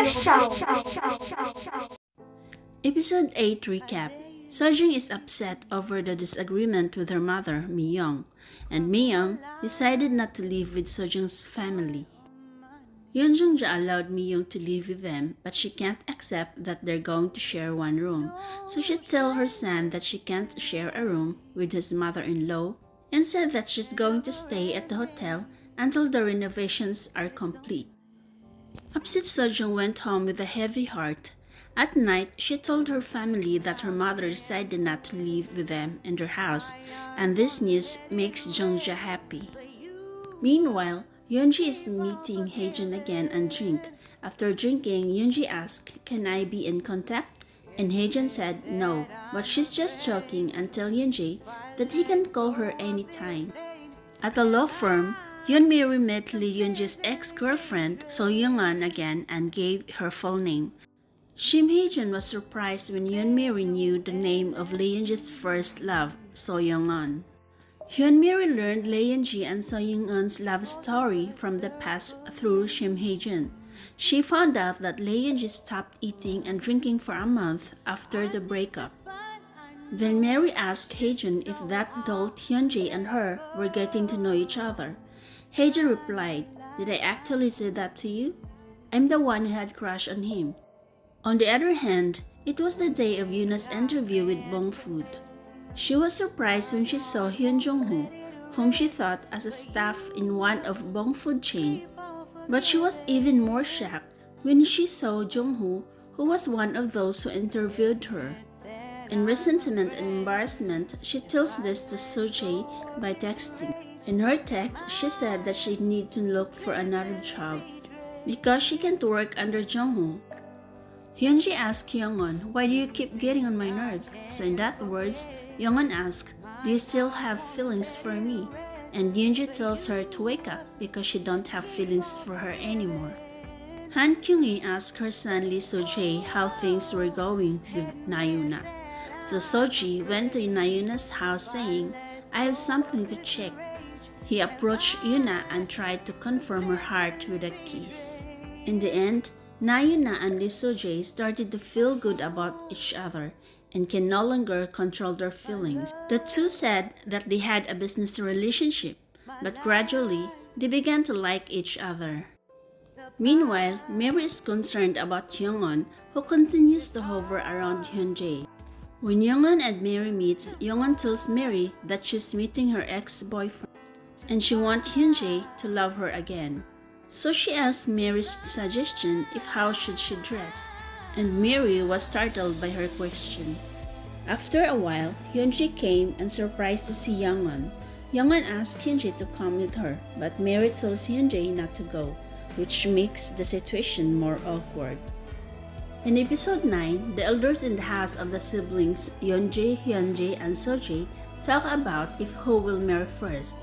Episode 8 recap. Soo-jung is upset over the disagreement with her mother, Mi-young, and Mi-young decided not to live with Soo-jung's family. Hyun-jae allowed Mi-young to live with them, but she can't accept that they're going to share one room, so she tells her son that she can't share a room with his mother-in-law and said that she's going to stay at the hotel until the renovations are complete. Upset, Soo-jung went home with a heavy heart. At night, she told her family that her mother decided not to live with them in their house, and this news makes Jung-jae happy. Meanwhile, Yun-jae is meeting Haejun again and drink. After drinking, Yun-jae asked, "Can I be in contact?" And Haejun said no, but she's just joking and tell Yun-jae that he can call her anytime. At a law firm, Hyun Mi Rae met Lee Yun-jae's ex-girlfriend, So Young-an, again and gave her full name. Shim Haejun was surprised when Hyun Mi Rae knew the name of Lee Yun-jae's first love, So Young-an. Hyun Mi Rae learned Lee Yun-jae and So Young-an's love story from the past through Shim Haejun. She found out that Lee Yun-jae stopped eating and drinking for a month after the breakup. Then Mary asked Haejun if that told Hyun-jae and her were getting to know each other. Haejun replied, "Did I actually say that to you? I'm the one who had crush on him." On the other hand, it was the day of Yuna's interview with Bongfood. She was surprised when she saw Hyun Jong-ho, whom she thought as a staff in one of Bongfood chain. But she was even more shocked when she saw Jong-ho, who was one of those who interviewed her. In resentment and embarrassment, she tells this to Soo-jae by texting. In her text, she said that she needs to look for another job because she can't work under Jong-ho. Hyun-jae asked Kyung-on, "Why do you keep getting on my nerves?" So in that words, Young-on asked, "Do you still have feelings for me?" And Hyun-jae tells her to wake up because she don't have feelings for her anymore. Han Kyung-hee asked her son Lee Soo-jae how things were going with YUNA. So Soo-jae went to YUNA's house saying, "I have something to check." He approached YUNA and tried to confirm her heart with a kiss. In the end, YUNA and Lee Soo-jae started to feel good about each other and can no longer control their feelings. The two said that they had a business relationship, but gradually they began to like each other. Meanwhile, Mary is concerned about Hyung-on, who continues to hover around Hyun-jae. When Hyung-on and Mary meets, Hyung-on tells Mary that she's meeting her ex-boyfriend and she wants Hyun-jae to love her again. So she asked Mary's suggestion if how should she dress, and Mary was startled by her question. After a while, Hyun-jae came and surprised to see Young-on. Young-on asked Hyun-jae to come with her, but Mary tells Hyun-jae not to go, which makes the situation more awkward. In episode 9, the elders in the house of the siblings Yun-jae, Hyun-jae, and Soo-jae talk about if who will marry first.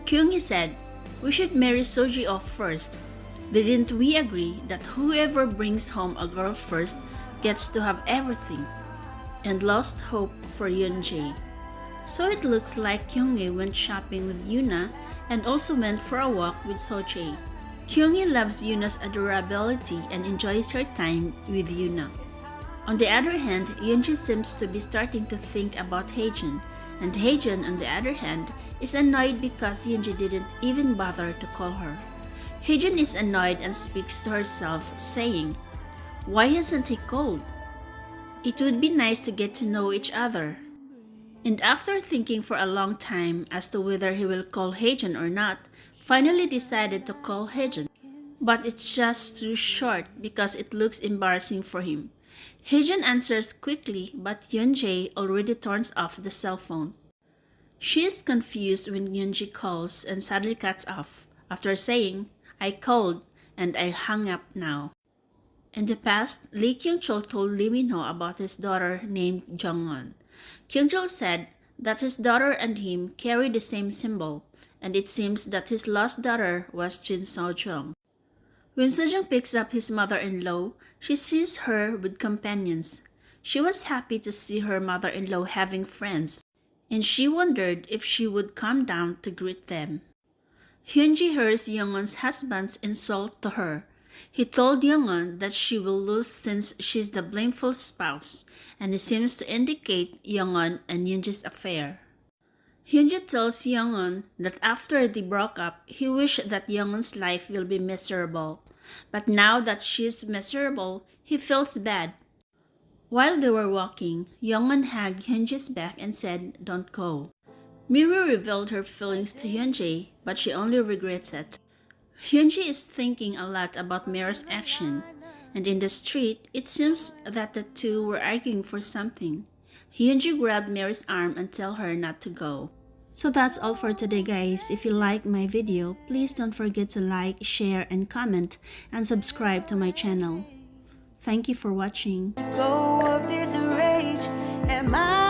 Kyung-hee said, "We should marry Soo-jae off first. Didn't we agree that whoever brings home a girl first gets to have everything?" And lost hope for Yun-jae. So it looks like Kyung-hee went shopping with YUNA and also went for a walk with Soo-jae. Kyung-hee loves YUNA's adorability and enjoys her time with YUNA. On the other hand, Yun-jae seems to be starting to think about Haejun, and Haejun, on the other hand, is annoyed because Yun-jae didn't even bother to call her. Haejun is annoyed and speaks to herself, saying, "Why hasn't he called? It would be nice to get to know each other." And after thinking for a long time as to whether he will call Haejun or not, finally decided to call Haejun. But it's just too short because it looks embarrassing for him. Haejun answers quickly, but Yun-jae already turns off the cell phone. She is confused when Yun-jae calls and suddenly cuts off, after saying, "I called and I hung up now." In the past, Lee Kyeong-cheol told Lee Min-ho about his daughter named Jong-un. Kyeong-cheol said that his daughter and him carry the same symbol, and it seems that his lost daughter was Jin So-jung. When Soo-jung picks up his mother-in-law, she sees her with companions. She was happy to see her mother-in-law having friends, and she wondered if she would come down to greet them. Hyun-jae hears Young-un's husband's insult to her, He told Young-un that she will lose since she's the blameful spouse, and he seems to indicate Young-un and Yoon-jae's affair. Hyun-jae tells Young-un that after they broke up, he wished that Young-un's life will be miserable. But now that she's miserable, he feels bad. While they were walking, Young-un hugged Hyun-jae's back and said, "Don't go." Mi Rae revealed her feelings to Hyun-jae, but she only regrets it. Hyun-jae is thinking a lot about Mi Rae's action, and in the street, it seems that the two were arguing for something. Hyun-jae grabbed Mi Rae's arm and tell her not to go. So that's all for today, guys. If you like my video, please don't forget to like, share, and comment, and subscribe to my channel. Thank you for watching. Go of this rage, am I